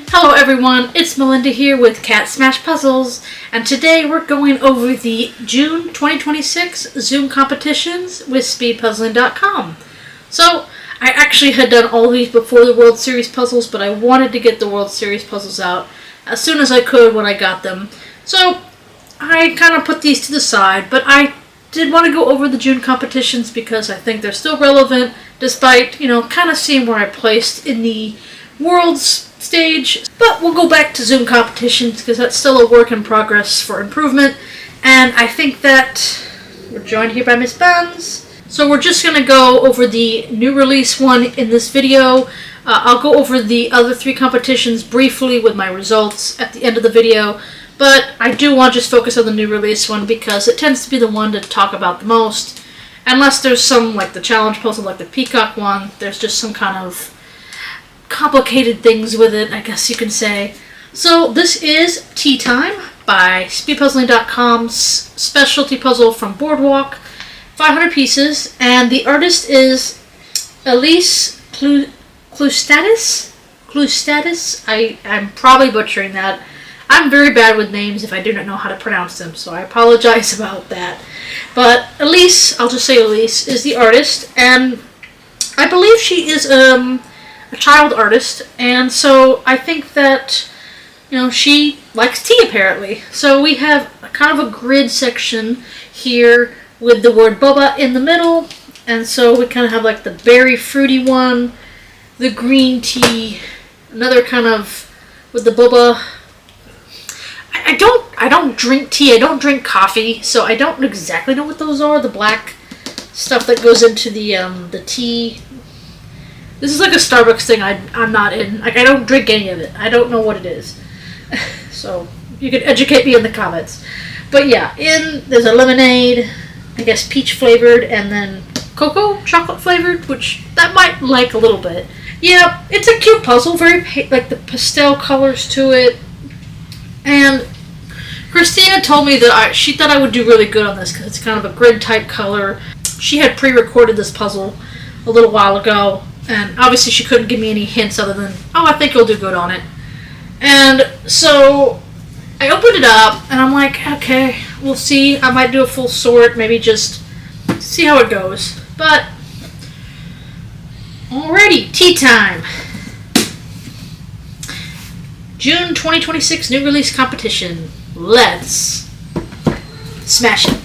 Hello everyone, it's Melinda here with CatSmashPuzzles, and today we're going over the June 2026 Zoom competitions with SpeedPuzzling.com. So, I actually had done all these before the World Series puzzles, but I wanted to get the World Series puzzles out as soon as I could when I got them. So, I kind of put these to the side, but I did want to go over the June competitions because I think they're still relevant, despite, kind of seeing where I placed in the World's stage. But we'll go back to Zoom competitions because that's still a work in progress for improvement. And I think that we're joined here by Miss Buns. So we're just going to go over the new release one in this video. I'll go over the other three competitions briefly with my results at the end of the video. But I do want to just focus on the new release one because it tends to be the one to talk about the most. Unless there's some, like the challenge puzzle, like the peacock one, there's just some kind of complicated things with it, I guess you can say. So this is Tea Time by SpeedPuzzling.com's specialty puzzle from Boardwalk, 500 pieces, and the artist is Elise Clustatis. I'm probably butchering that. I'm very bad with names if I do not know how to pronounce them, so I apologize about that. But Elise, I'll just say Elise, is the artist, and I believe she is a child artist, and so I think that, she likes tea apparently. So we have kind of a grid section here with the word boba in the middle, and so we kind of have like the berry fruity one, the green tea, another kind of with the boba. I don't drink tea, I don't drink coffee, so I don't exactly know what those are, the black stuff that goes into the tea. This is like a Starbucks thing I'm not in. Like, I don't drink any of it. I don't know what it is. So, you can educate me in the comments. But yeah, there's a lemonade, I guess peach flavored, and then cocoa chocolate flavored, which that might like a little bit. Yeah, it's a cute puzzle, very like the pastel colors to it. And Christina told me that she thought I would do really good on this because it's kind of a grid type color. She had pre-recorded this puzzle a little while ago. And obviously she couldn't give me any hints other than, I think you'll do good on it. And so I opened it up, and I'm like, okay, we'll see. I might do a full sort, maybe just see how it goes. But, alrighty, tea time. June 2026 new release competition. Let's smash it.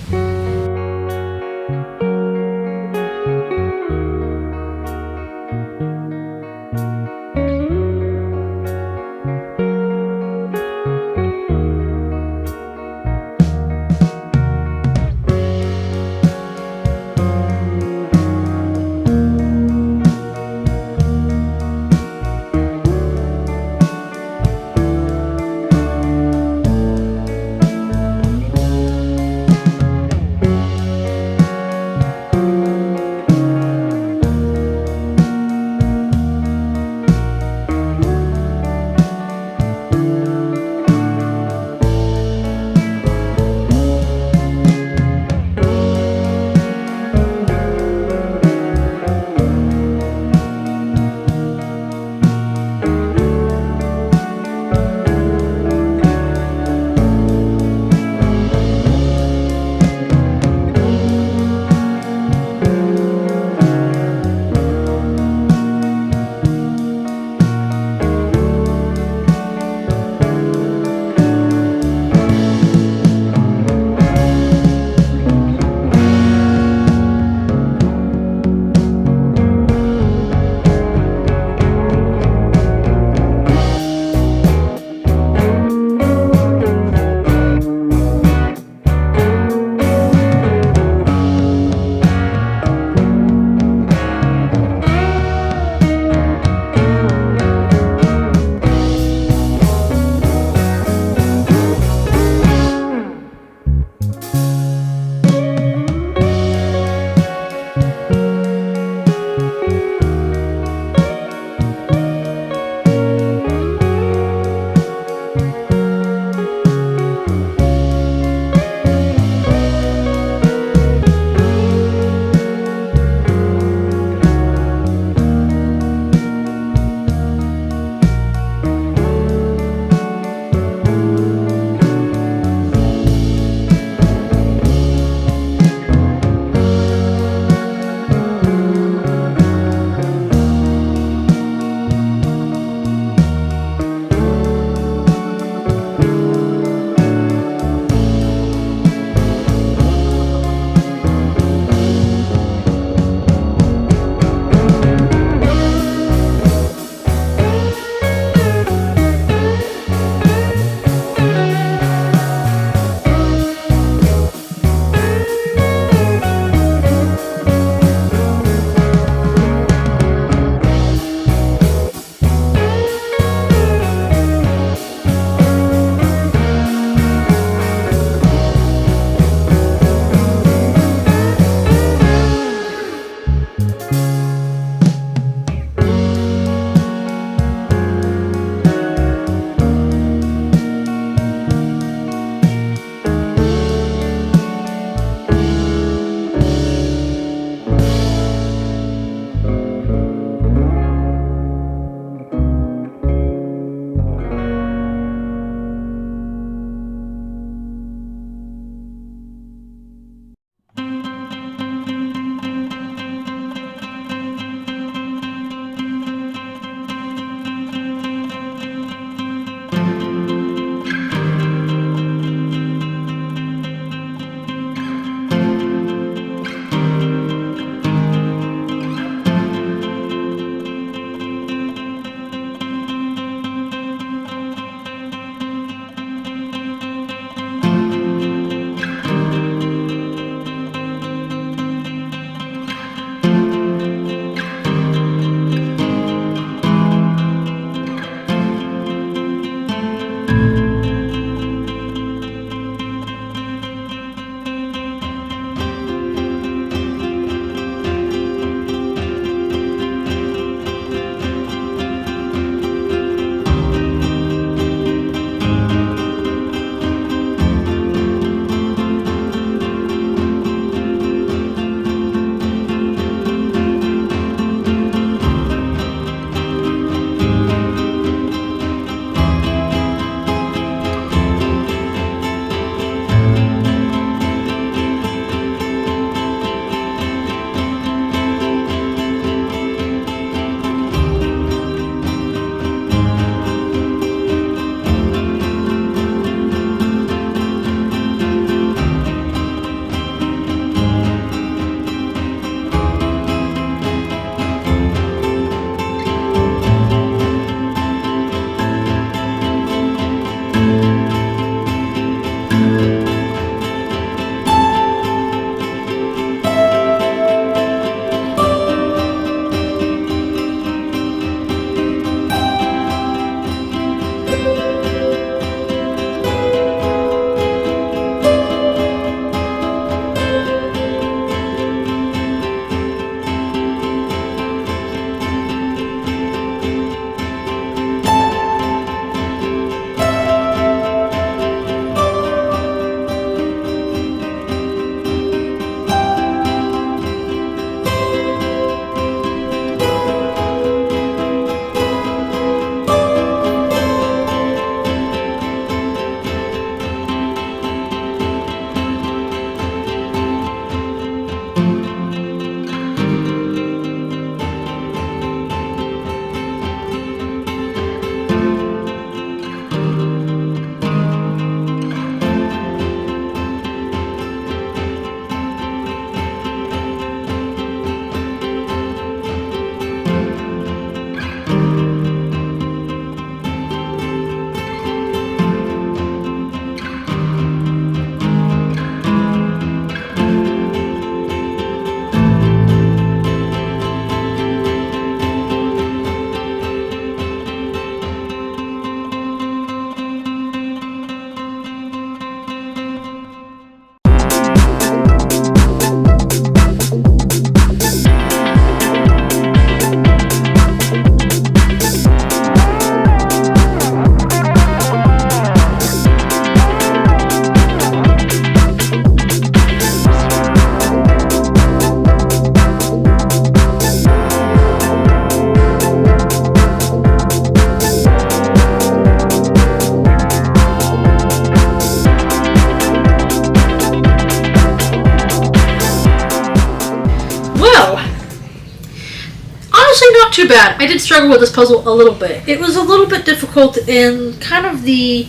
honestly not too bad. I did struggle with this puzzle a little bit. It was a little bit difficult in kind of the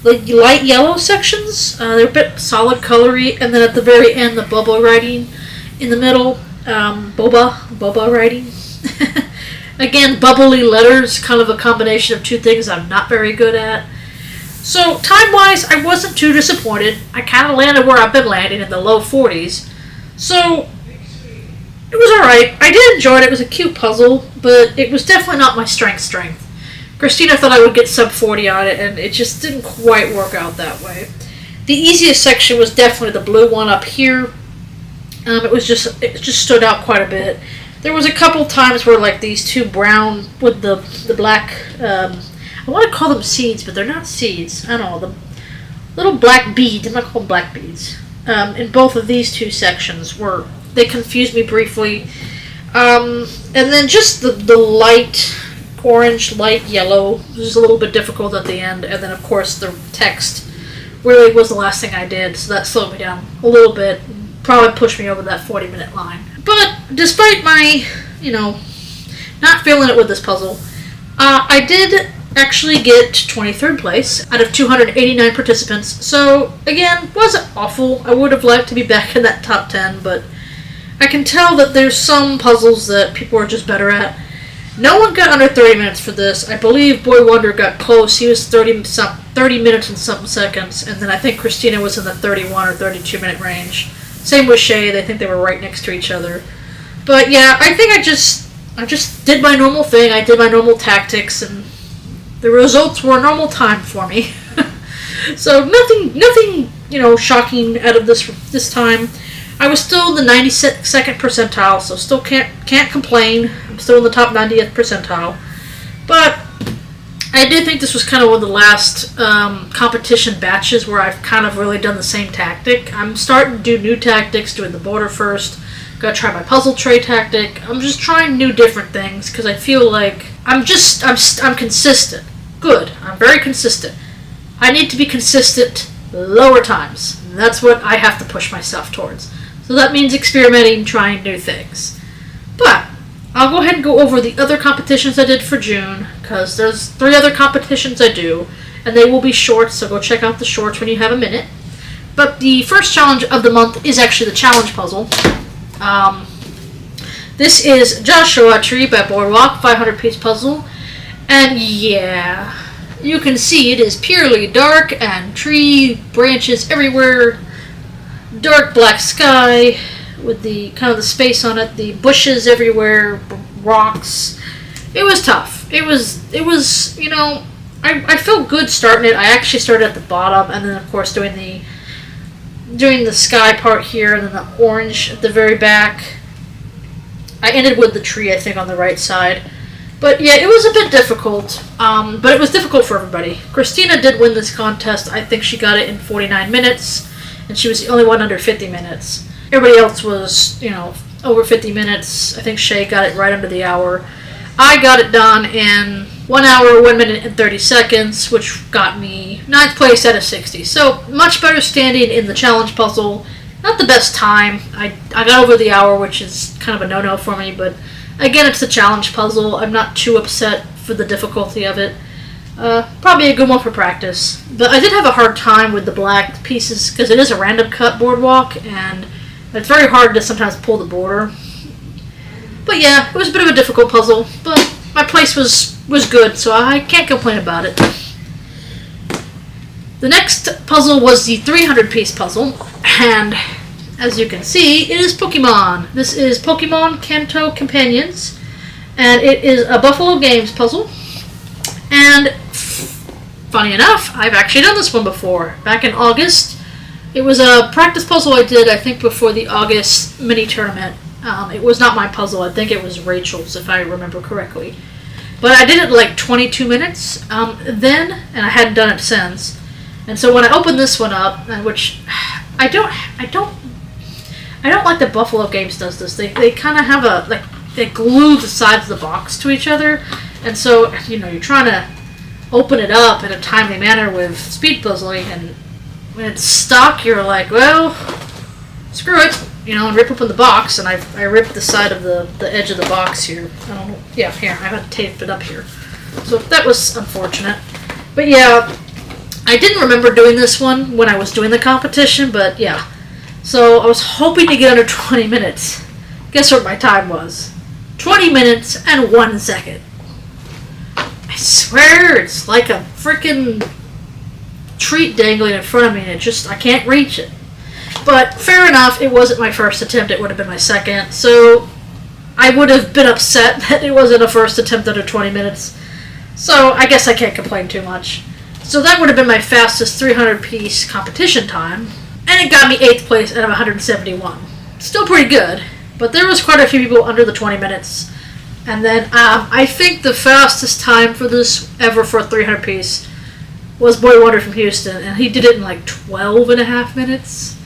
light yellow sections. They're a bit solid colory, and then at the very end, the bubble writing in the middle, boba writing. Again, bubbly letters, kind of a combination of two things I'm not very good at. So, time-wise, I wasn't too disappointed. I kind of landed where I've been landing, in the low 40s. So, it was alright. I did enjoy it. It was a cute puzzle, but it was definitely not my strength. Christina thought I would get sub 40 on it, and it just didn't quite work out that way. The easiest section was definitely the blue one up here. It just stood out quite a bit. There was a couple times where like these two brown with the black, I want to call them seeds, but they're not seeds. I don't know, the little black beads. I'm not calling them black beads. In both of these two sections they confused me briefly. And then just the light orange, light yellow was a little bit difficult at the end. And then of course the text really was the last thing I did, so that slowed me down a little bit. Probably pushed me over that 40-minute line. But despite my, not feeling it with this puzzle, I did actually get 23rd place out of 289 participants. So, again, wasn't awful. I would have liked to be back in that top 10, but I can tell that there's some puzzles that people are just better at. No one got under 30 minutes for this. I believe Boy Wonder got close. He was 30 minutes and something seconds, and then I think Christina was in the 31 or 32-minute range. Same with Shay. They think they were right next to each other. But yeah, I think I just did my normal thing. I did my normal tactics, and the results were a normal time for me. So nothing, shocking out of this time. I was still in the 92nd percentile, so still can't complain. I'm still in the top 90th percentile. But I did think this was kind of one of the last competition batches where I've kind of really done the same tactic. I'm starting to do new tactics, doing the border first. Gotta try my puzzle tray tactic. I'm just trying new different things because I feel like I'm consistent. Good. I'm very consistent. I need to be consistent lower times. And that's what I have to push myself towards. So that means experimenting, trying new things. But I'll go ahead and go over the other competitions I did for June, because there's 3 other competitions I do, and they will be short, so go check out the shorts when you have a minute. But the first challenge of the month is actually the challenge puzzle. This is Joshua Tree by Boardwalk, 500-piece puzzle, and yeah, you can see it is purely dark and tree branches everywhere, dark black sky, with the kind of the space on it, the bushes everywhere, rocks. It was tough. It was I felt good starting it. I actually started at the bottom, and then of course doing the sky part here, and then the orange at the very back. I ended with the tree, I think, on the right side. But yeah, it was a bit difficult, but it was difficult for everybody. Christina did win this contest. I think she got it in 49 minutes, and she was the only one under 50 minutes. Everybody else was, over 50 minutes. I think Shay got it right under the hour. I got it done in 1 hour, 1 minute, and 30 seconds, which got me 9th place out of 60. So, much better standing in the challenge puzzle. Not the best time. I got over the hour, which is kind of a no-no for me, but again, it's a challenge puzzle. I'm not too upset for the difficulty of it. Probably a good one for practice. But I did have a hard time with the black pieces, because it is a random cut boardwalk, and it's very hard to sometimes pull the border. But yeah, it was a bit of a difficult puzzle, but my place was good, so I can't complain about it. The next puzzle was the 300-piece puzzle, and as you can see, it is Pokemon. This is Pokemon Kanto Companions, and it is a Buffalo Games puzzle. And funny enough, I've actually done this one before, back in August. It was a practice puzzle I did, I think, before the August mini-tournament. It was not my puzzle. I think it was Rachel's, if I remember correctly. But I did it like 22 minutes then, and I hadn't done it since. And so when I opened this one up, which I don't like that Buffalo Games does this. They kind of have they glue the sides of the box to each other, and so you're trying to open it up in a timely manner with speed puzzling, and when it's stuck, you're like, well, screw it. and rip open the box, and I ripped the side of the edge of the box here. I don't know. Yeah, here, I had to tape it up here. So that was unfortunate. But yeah, I didn't remember doing this one when I was doing the competition, but yeah. So I was hoping to get under 20 minutes. Guess what my time was? 20 minutes and 1 second. I swear, it's like a freaking treat dangling in front of me, and I can't reach it. But fair enough, it wasn't my first attempt, it would have been my second, so I would have been upset that it wasn't a first attempt under 20 minutes. So I guess I can't complain too much. So that would have been my fastest 300-piece competition time, and it got me 8th place out of 171. Still pretty good, but there was quite a few people under the 20 minutes. And then I think the fastest time for this ever for a 300-piece was Boy Wonder from Houston, and he did it in like 12 and a half minutes,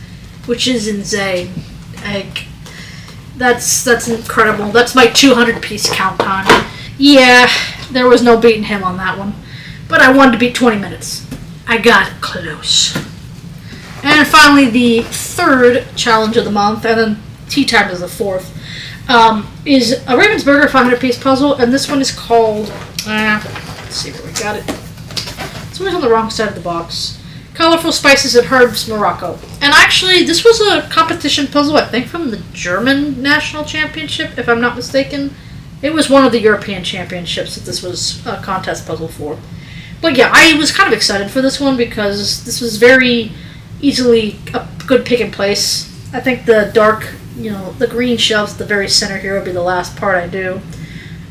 which is insane. Like, that's incredible. That's my 200-piece count time. Yeah, there was no beating him on that one. But I wanted to beat 20 minutes. I got close. And finally, the third challenge of the month, and then tea time is the fourth, is a Ravensburger 500-piece puzzle, and this one is called, let's see where we got it. It's always on the wrong side of the box. Colorful Spices and Herbs, Morocco. And actually, this was a competition puzzle, I think, from the German National Championship, if I'm not mistaken. It was one of the European Championships that this was a contest puzzle for. But yeah, I was kind of excited for this one because this was very easily a good pick and place. I think the dark, the green shelves at the very center here will be the last part I do.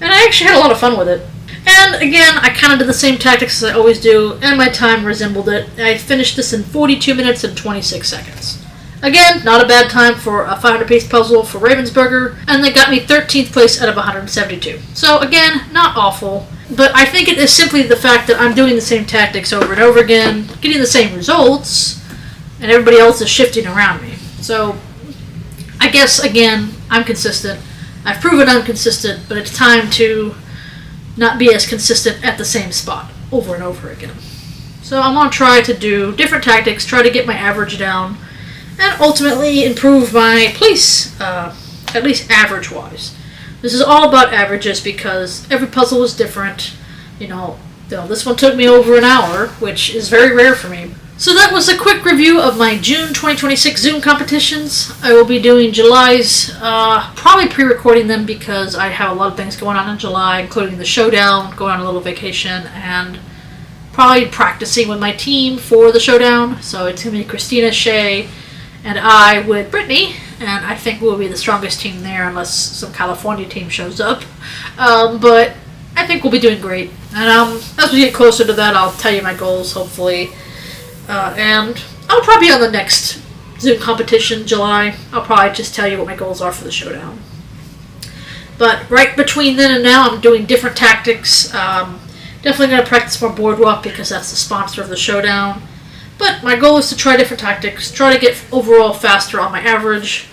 And I actually had a lot of fun with it. And again, I kind of did the same tactics as I always do, and my time resembled it. I finished this in 42 minutes and 26 seconds. Again, not a bad time for a 500-piece puzzle for Ravensburger, and they got me 13th place out of 172. So again, not awful, but I think it is simply the fact that I'm doing the same tactics over and over again, getting the same results, and everybody else is shifting around me. So I guess, again, I'm consistent. I've proven I'm consistent, but it's time to not be as consistent at the same spot over and over again. So I'm going to try to do different tactics, try to get my average down, and ultimately improve my place, at least average-wise. This is all about averages because every puzzle is different. This one took me over an hour, which is very rare for me. So that was a quick review of my June 2026 Zoom competitions. I will be doing July's, probably pre-recording them because I have a lot of things going on in July, including the showdown, going on a little vacation, and probably practicing with my team for the showdown. So it's going to be Christina, Shay, and I with Brittany, and I think we'll be the strongest team there unless some California team shows up. But I think we'll be doing great. And as we get closer to that, I'll tell you my goals, hopefully. And I'll probably on the next Zoom competition, July, I'll probably just tell you what my goals are for the showdown. But right between then and now, I'm doing different tactics. Definitely going to practice more Boardwalk because that's the sponsor of the showdown. But my goal is to try different tactics, try to get overall faster on my average.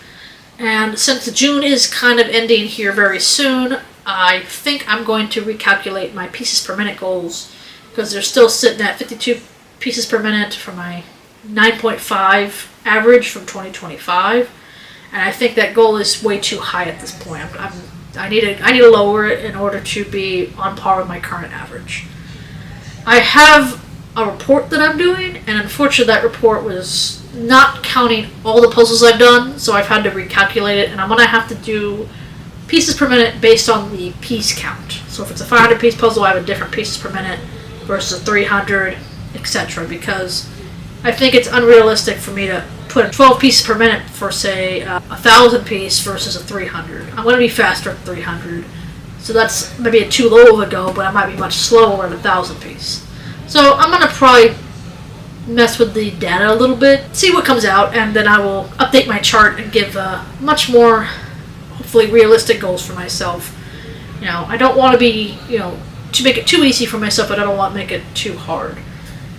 And since June is kind of ending here very soon, I think I'm going to recalculate my pieces per minute goals because they're still sitting at 52 pieces per minute for my 9.5 average from 2025. And I think that goal is way too high at this point. I need to lower it in order to be on par with my current average. I have a report that I'm doing, and unfortunately that report was not counting all the puzzles I've done, so I've had to recalculate it, and I'm going to have to do pieces per minute based on the piece count. So if it's a 500-piece puzzle, I have a different pieces per minute versus a 300, etc. Because I think it's unrealistic for me to put 12 pieces per minute for, say, a 1,000-piece versus a 300. I'm going to be faster at 300, so that's maybe a too low of a go, but I might be much slower at a 1,000-piece. So I'm going to probably mess with the data a little bit, see what comes out, and then I will update my chart and give much more, hopefully, realistic goals for myself. I don't want to be, to make it too easy for myself, but I don't want to make it too hard.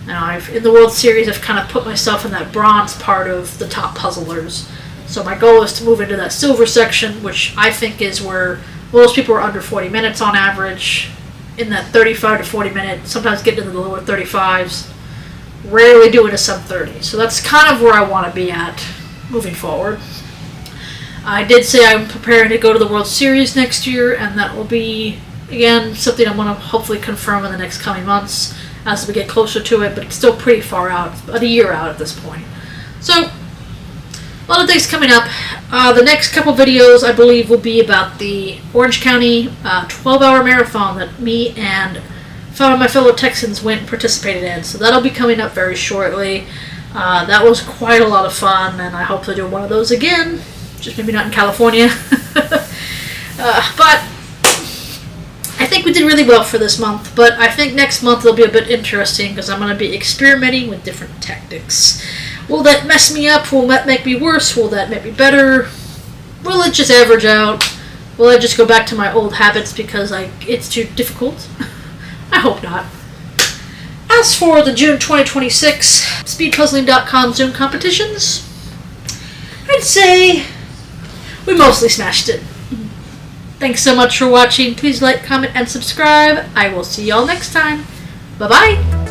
In the World Series, I've kind of put myself in that bronze part of the top puzzlers. So my goal is to move into that silver section, which I think is where most people are under 40 minutes on average, in that 35 to 40 minute, sometimes getting into the lower 35s, rarely doing a sub 30. So that's kind of where I want to be at moving forward. I did say I'm preparing to go to the World Series next year, and that will be, again, something I want to hopefully confirm in the next coming months as we get closer to it, but it's still pretty far out, about a year out at this point. So, a lot of things coming up. The next couple videos, I believe, will be about the Orange County 12-hour marathon that me and my fellow Texans went and participated in. So that'll be coming up very shortly. That was quite a lot of fun, and I hope to do one of those again. Just maybe not in California. But I think we did really well for this month. But I think next month will be a bit interesting because I'm going to be experimenting with different tactics. Will that mess me up? Will that make me worse? Will that make me better? Will it just average out? Will I just go back to my old habits because it's too difficult? I hope not. As for the June 2026 SpeedPuzzling.com Zoom competitions, I'd say we mostly smashed it. Thanks so much for watching. Please like, comment, and subscribe. I will see y'all next time. Bye-bye.